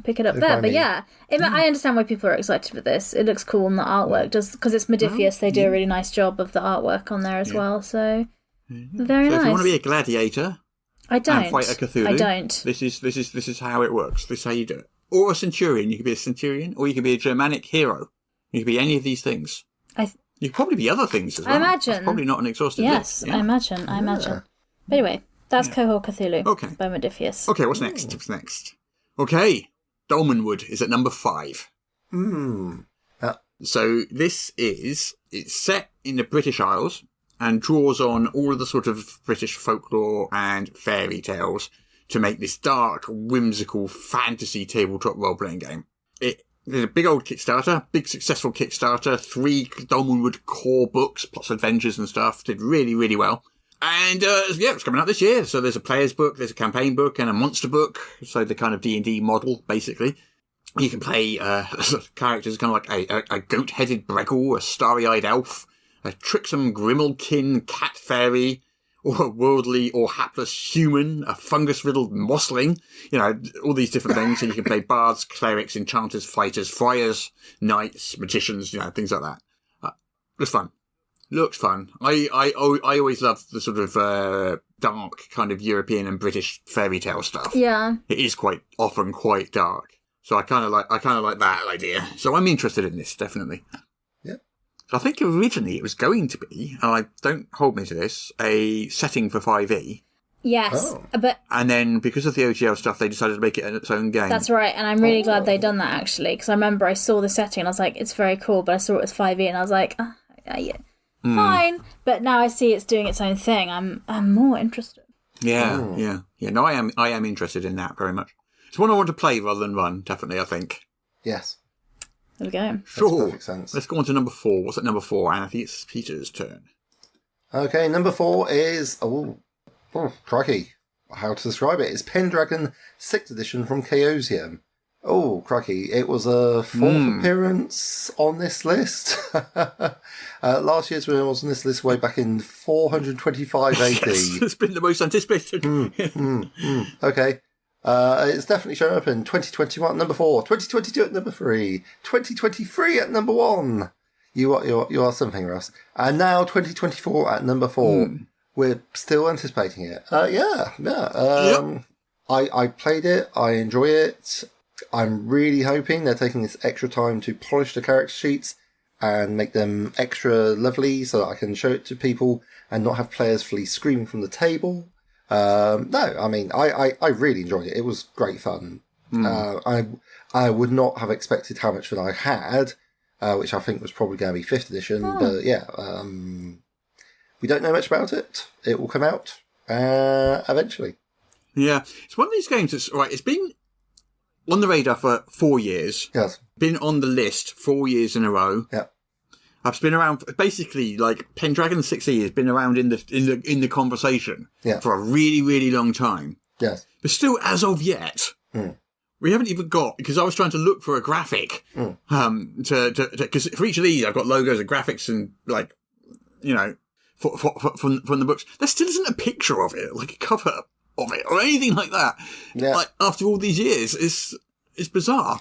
pick it up there. But I understand why people are excited for this. It looks cool, and the artwork does, because it's Maleficent. They do a really nice job of the artwork on there as well. So very nice. So if you want to be a gladiator, I don't and fight a Cthulhu, I don't. This is how it works. This is how you do it. Or a centurion. You could be a centurion, or you could be a Germanic hero. You could be any of these things. You could probably be other things as well. I imagine. That's probably not an exhaustive list. Yes, I imagine. But anyway, that's Cohort Cthulhu by Maleficent. Okay, what's next? Okay, Dolmenwood is at number 5. So it's set in the British Isles and draws on all of the sort of British folklore and fairy tales to make this dark, whimsical fantasy tabletop role-playing game. There's a big old Kickstarter, big successful Kickstarter, 3 Dolmenwood core books, plus adventures and stuff. Did really, really well. And, it's coming out this year. So there's a player's book, there's a campaign book, and a monster book. So the kind of D&D model, basically. You can play, characters kind of like a goat-headed Breggle, a starry-eyed elf, a tricksome Grimmelkin cat fairy, or a worldly or hapless human, a fungus-riddled mossling, all these different things. And you can play bards, clerics, enchanters, fighters, friars, knights, magicians, things like that. It's fun. Looks fun. I always love the sort of dark kind of European and British fairy tale stuff. Yeah. It is often quite dark. So I kind of like that idea. So I'm interested in this, definitely. I think originally it was going to be, and don't hold me to this, a setting for 5e. Yes, but... And then, because of the OGL stuff, they decided to make it its own game. That's right, and I'm really glad they'd done that, actually, because I remember I saw the setting, and I was like, it's very cool, but I saw it was 5e, and I was like, fine. But now I see it's doing its own thing. I'm more interested. Yeah. No, I am interested in that very much. It's one I want to play rather than run, definitely, I think. Yes. There we go. Sure. Perfect sense. Let's go on to number 4. What's at number 4? And I think it's Peter's turn. Okay, number 4 is... Oh, crikey. How to describe it? It's Pendragon 6th edition from Chaosium. Oh, crikey. It was a 4th appearance on this list. Last year's one was on this list way back in 425 AD. Yes, it's been the most anticipated. Okay. It's definitely shown up in 2021 at number 4, 2022 at number 3, 2023 at number 1. You are something, Russ. And now 2024 at number 4. We're still anticipating it. I played it. I enjoy it. I'm really hoping they're taking this extra time to polish the character sheets and make them extra lovely so that I can show it to people and not have players flee screaming from the table. I really enjoyed it. It was great fun. I would not have expected how much fun I had, which I think was probably going to be 5th edition. But we don't know much about it. It will come out eventually. Yeah, it's one of these games that's right. It's been on the radar for 4 years. Yes, been on the list 4 years in a row. Yeah. I've been around, basically, like, Pendragon 6e has been around in the conversation for a really, really long time. Yes. But still, as of yet, we haven't even got, because I was trying to look for a graphic, because for each of these, I've got logos and graphics and, like, from the books. There still isn't a picture of it, like a cover of it, or anything like that. Yeah. Like, after all these years, it's bizarre.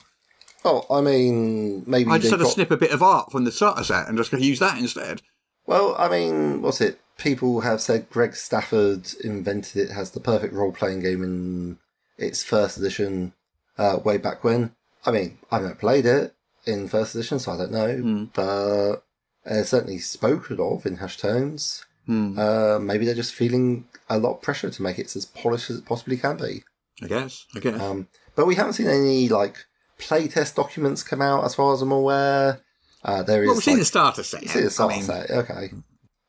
Oh, I mean, maybe I just had to snip a bit of art from the starter set and just use that instead. Well, I mean, what's it? People have said Greg Stafford invented it, has the perfect role-playing game in its 1st edition way back when. I mean, I've never played it in 1st edition, so I don't know. But it's certainly spoken of in Hush Tones. Maybe they're just feeling a lot of pressure to make it as polished as it possibly can be. I guess. But we haven't seen any, like, playtest documents come out, as far as I'm aware. We've seen the starter set. Set, okay.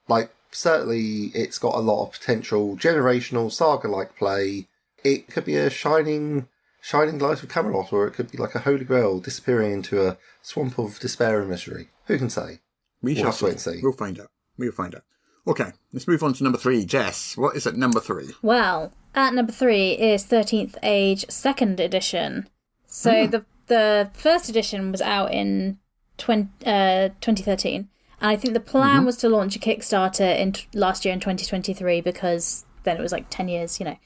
Like, certainly it's got a lot of potential generational saga-like play. It could be a shining light of Camelot, or it could be like a holy grail disappearing into a swamp of despair and misery. Who can say? We'll have to wait and see. We'll find out. Okay, let's move on to number 3. Jess, what is at number 3? Well, at number 3 is 13th Age 2nd edition. So the first edition was out in 2013, and I think the plan was to launch a Kickstarter in last year in 2023, because then it was like 10 years, you know.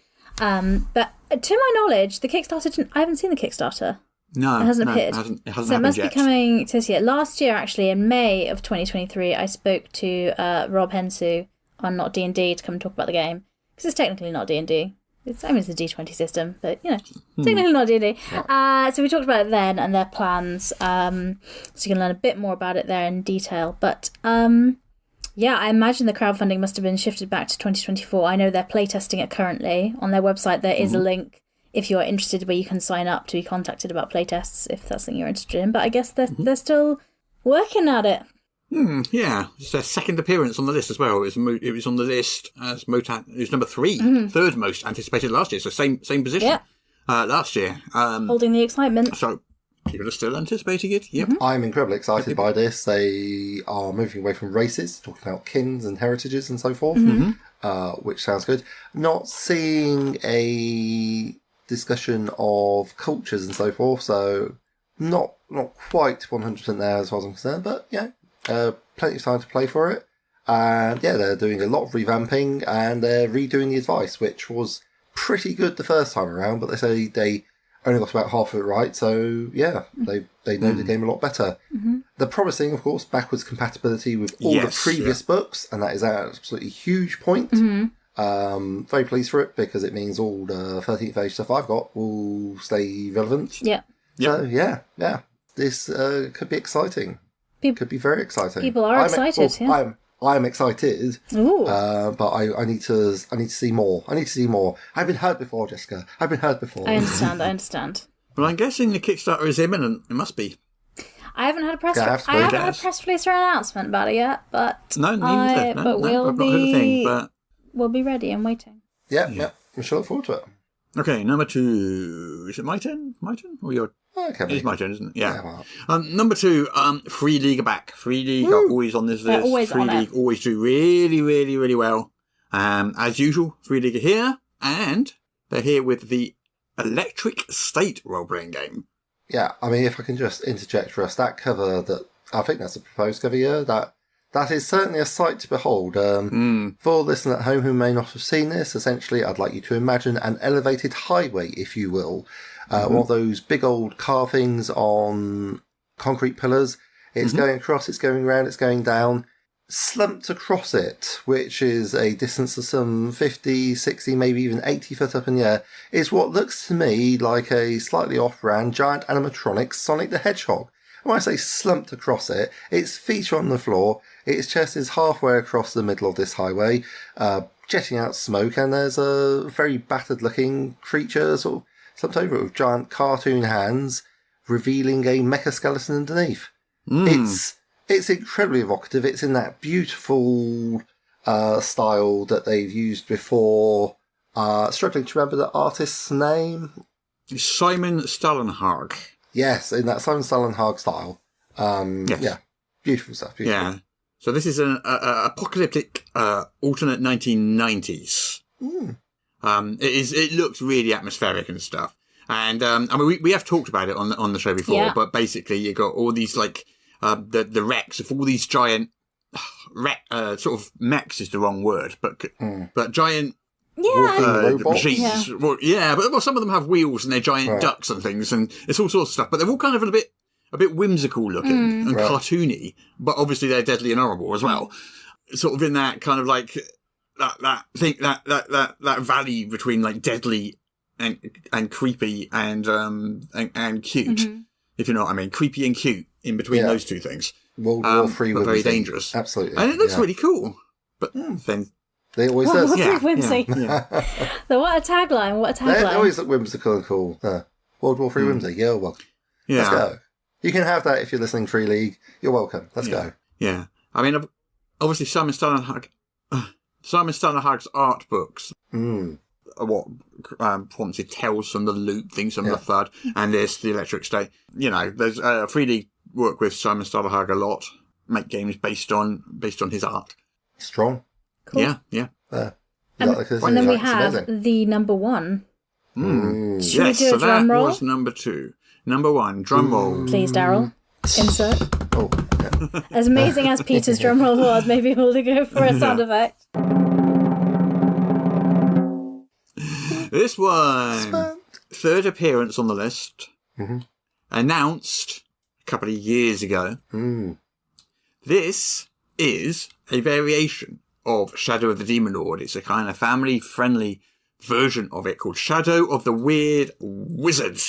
But to my knowledge, the Kickstarter I haven't seen the Kickstarter. No, it hasn't appeared. It hasn't So it must yet. be coming to this year. Last year, actually, in May of 2023, I spoke to Rob Hensu on Not D&D to come and talk about the game, because it's technically not D&D. It's a D20 system, but, you know, technically not D&D. So we talked about it then and their plans, so you can learn a bit more about it there in detail. But, yeah, I imagine the crowdfunding must have been shifted back to 2024. I know they're playtesting it currently. On their website, there is a link, if you're interested, where you can sign up to be contacted about playtests, if that's something you're interested in. But I guess they're still working at it. Yeah, it's their second appearance on the list as well. It was on the list as it was number 3, third most anticipated last year. So same position last year. Holding the excitement. So people are still anticipating it. Yep. I'm incredibly excited by this. They are moving away from races, talking about kins and heritages and so forth, which sounds good. Not seeing a discussion of cultures and so forth, so not quite 100% there as far as I'm concerned, but yeah, plenty of time to play for it. And yeah, they're doing a lot of revamping, and they're redoing the advice, which was pretty good the first time around, but they say they only got about half of it right, so yeah, they know the game a lot better. They're promising, of course, backwards compatibility with all the previous books, and that is an absolutely huge point. Very pleased for it, because it means all the 13th Age stuff I've got will stay relevant. Yeah. So yeah, this could be exciting. Could be very exciting. People are excited. I'm excited. Ooh. But I need to see more. I've been hurt before, Jessica. I've been hurt before. I understand. Well, I'm guessing the Kickstarter is imminent. It must be. I haven't had a press. Yeah, I haven't had a press release or announcement about it yet, but No, neither. but we'll I've not heard a thing. But we'll be ready and waiting. Yeah. I'm sure look forward to it. okay, number 2. Is it my turn? Or your? Okay. It's my turn, isn't it? Yeah. well. Number 2, Free League are back. Free League are always on this list. They're always Free on League it. always do really, really, really well. As usual, Free League are here, and they're here with the Electric State role-playing game. Yeah, I mean, if I can just interject, Russ, that cover I think that's a proposed cover, yeah, that is certainly a sight to behold. For listeners at home who may not have seen this, essentially, I'd like you to imagine an elevated highway, if you will. One of those big old carvings on concrete pillars. It's going across, it's going round, it's going down. Slumped across it, which is a distance of some 50, 60, maybe even 80 foot up in the air, is what looks to me like a slightly off-brand giant animatronic Sonic the Hedgehog. And when I say slumped across it, its feet are on the floor, its chest is halfway across the middle of this highway, jetting out smoke, and there's a very battered-looking creature sort of slumped over it with giant cartoon hands, revealing a mecha skeleton underneath. It's incredibly evocative. It's in that beautiful style that they've used before. Struggling to remember the artist's name. Simon Stallenhag. Yes, in that Simon Stallenhag style. Yes. Yeah, beautiful stuff. Beautiful. Yeah. So this is an apocalyptic alternate 1990s. It looks really atmospheric and stuff. And I mean, we have talked about it on the show before, but basically you got all these like the wrecks of all these giant sort of mechs is the wrong word, but giant machines. Yeah. But some of them have wheels and they're giant ducks and things, and it's all sorts of stuff. But they're all kind of a bit whimsical looking and cartoony, but obviously they're deadly and horrible as well. Sort of in that kind of like that valley between like deadly and creepy and cute, if you know what I mean. Creepy and cute in between those two things. World War III, but very dangerous. Absolutely, and it looks really cool. But then they always World does. War III whimsy. So what a tagline! They always look whimsical and cool. World War III whimsy. Yeah, well, let's go. You can have that if you're listening Free League. You're welcome. Let's go. Yeah, I mean, obviously Simon Stallenhag's art books. What prompted Tales from the Loop, Things from the Thud, and there's the Electric State. You know, there's 3D work with Simon Stallenhag a lot, make games based on his art. Strong. Cool. Yeah. And then we have the number one. Should we do a drum roll? That was number 2. Number 1, drum roll. Please, Darryl. Insert. Oh, yeah. As amazing as Peter's drum roll was, maybe we'll go for a sound effect. This one, third appearance on the list, announced a couple of years ago. This is a variation of Shadow of the Demon Lord. It's a kind of family-friendly version of it called Shadow of the Weird Wizard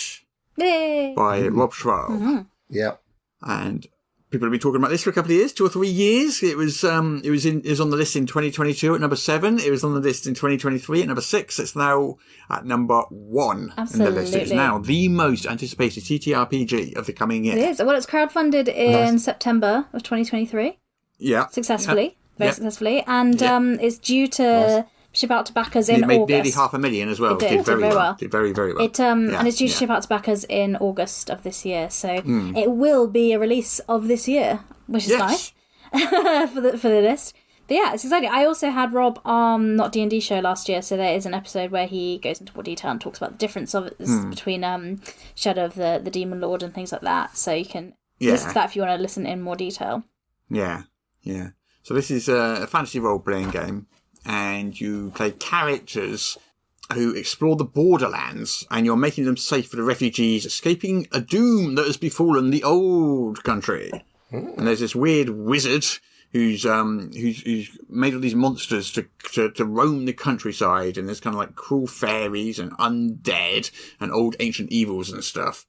by Rob Schwab. Yeah. And people have been talking about this for a couple of years, 2 or 3 years. It was on the list in 2022 at number 7. It was on the list in 2023 at number 6. It's now at number 1 in the list. It's now the most anticipated TTRPG of the coming year. It is. Well, it's crowdfunded in September of 2023. Yeah. Successfully. Very successfully. And it's due to ship out to backers in August. It made nearly $500,000 as well. It did very well. Did very, very well. And it's due to ship out to backers in August of this year. So it will be a release of this year, which is nice for the list. But yeah, it's exciting. I also had Rob on Not D&D Show last year, so there is an episode where he goes into more detail and talks about the difference of between Shadow of the Demon Lord and things like that. So you can listen to that if you want to listen in more detail. Yeah. So this is a fantasy role-playing game, and you play characters who explore the borderlands, and you're making them safe for the refugees escaping a doom that has befallen the old country. And there's this weird wizard who's made all these monsters to roam the countryside, and there's kind of like cruel fairies and undead and old ancient evils and stuff.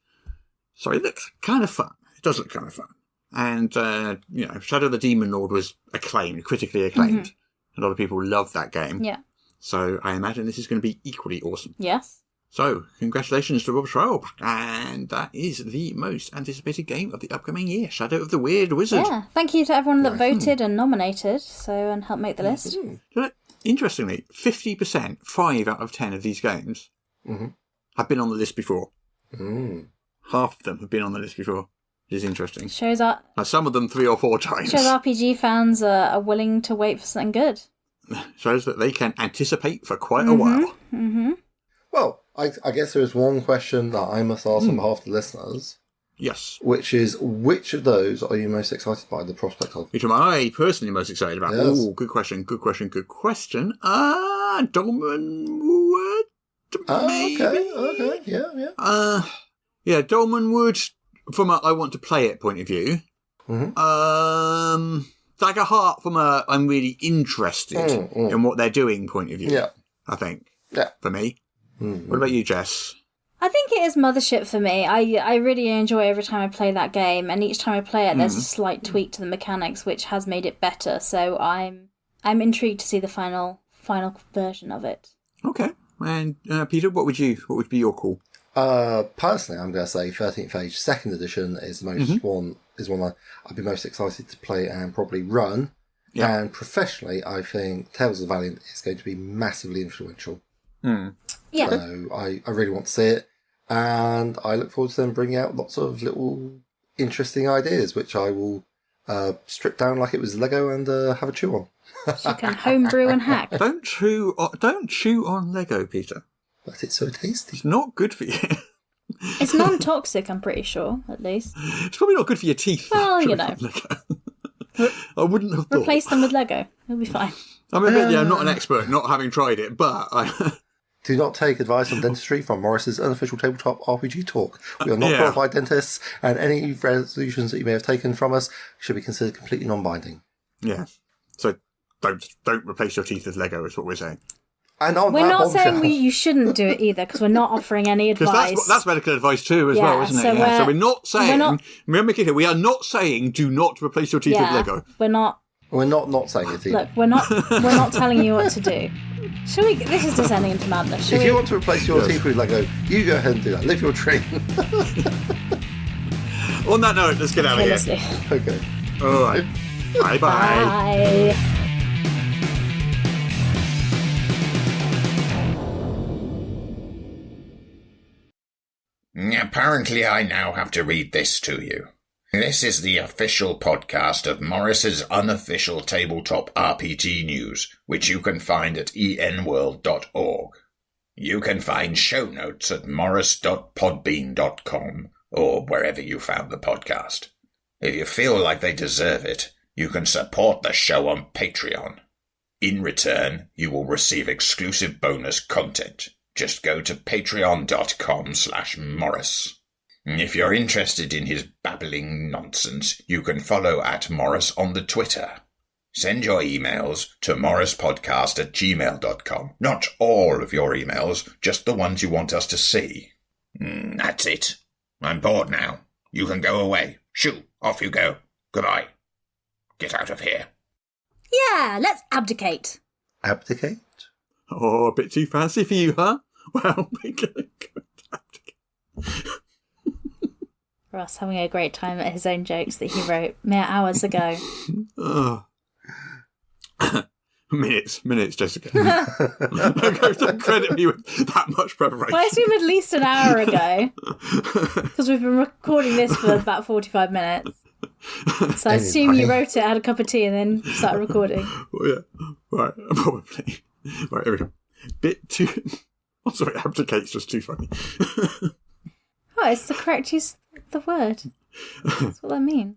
So it looks kind of fun. It does look kind of fun. And, Shadow of the Demon Lord was critically acclaimed. A lot of people love that game. Yeah. So I imagine this is going to be equally awesome. Yes. So, congratulations to Rob Schwab. And that is the most anticipated game of the upcoming year, Shadow of the Weird Wizard. Yeah. Thank you to everyone that voted and nominated and helped make the list. Interestingly, 50%, 5 out of 10 of these games have been on the list before. Half of them have been on the list before. It is interesting. Shows some of them 3 or 4 times. Shows RPG fans are willing to wait for something good. Shows that they can anticipate for quite a while. Well, I guess there is one question that I must ask on behalf of the listeners. Yes. Which is, which of those are you most excited by the prospect of? Which am I personally most excited about? Yes. Oh, good question. Dolmen Wood, maybe? Okay, yeah. Yeah, Dolmen Wood, from a I want to play it point of view. Dagger Heart from a I'm really interested in what they're doing point of view. Yeah. I think. Yeah. For me. What about you, Jess? I think it is Mothership for me. I really enjoy every time I play that game, and each time I play it, there's a slight tweak to the mechanics, which has made it better. So I'm intrigued to see the final version of it. Okay. And Peter, what would be your call? Personally, I'm going to say 13th Age 2nd Edition is the most one I'd be most excited to play and probably run. Yeah. And professionally, I think Tales of the Valiant is going to be massively influential. Yeah. So I really want to see it, and I look forward to them bringing out lots of little interesting ideas, which I will strip down like it was Lego and have a chew on. You can homebrew and hack. Don't chew on Lego, Peter. But it's so tasty. It's not good for you. It's non-toxic, I'm pretty sure, at least. It's probably not good for your teeth. Well, you know. I wouldn't have thought. Replace them with Lego. It'll be fine. I'm not an expert, not having tried it, but Do not take advice on dentistry from Morris's unofficial tabletop RPG talk. We are not qualified dentists, and any resolutions that you may have taken from us should be considered completely non-binding. Yeah. So don't replace your teeth with Lego, is what we're saying. And on we're not saying you shouldn't do it either, because we're not offering any advice. Because that's medical advice too, as well, isn't it? So we're not saying. Remember, Kid, we are not saying do not replace your teeth with Lego. We're not saying it either. Look, we're not telling you what to do. Shall we? This is descending into madness. If you want to replace your teeth with Lego, you go ahead and do that. Live your dream. On that note, let's get out of here. Okay. All right. Bye-bye. Bye. Apparently I now have to read this to you. This is the official podcast of Morris's unofficial tabletop RPG news, which you can find at enworld.org. You can find show notes at morris.podbean.com or wherever you found the podcast. If you feel like they deserve it, you can support the show on Patreon. In return, you will receive exclusive bonus content. Just go to patreon.com/Morrus. If you're interested in his babbling nonsense, you can follow @Morrus on the Twitter. Send your emails to morrispodcast@gmail.com. Not all of your emails, just the ones you want us to see. That's it. I'm bored now. You can go away. Shoo, off you go. Goodbye. Get out of here. Yeah, let's abdicate. Abdicate? Oh, a bit too fancy for you, huh? Well, we're going to abdicate. Russ having a great time at his own jokes that he wrote mere hours ago. Minutes, Jessica. Don't credit me with that much preparation. Well, I assume at least an hour ago. Because we've been recording this for about 45 minutes. So I assume you wrote it, had a cup of tea, and then started recording. Well, yeah. Right, probably. Right, here we go. Bit too... Oh, sorry, abdicate's just too funny. Oh, it's the correct use of the word. That's what that means.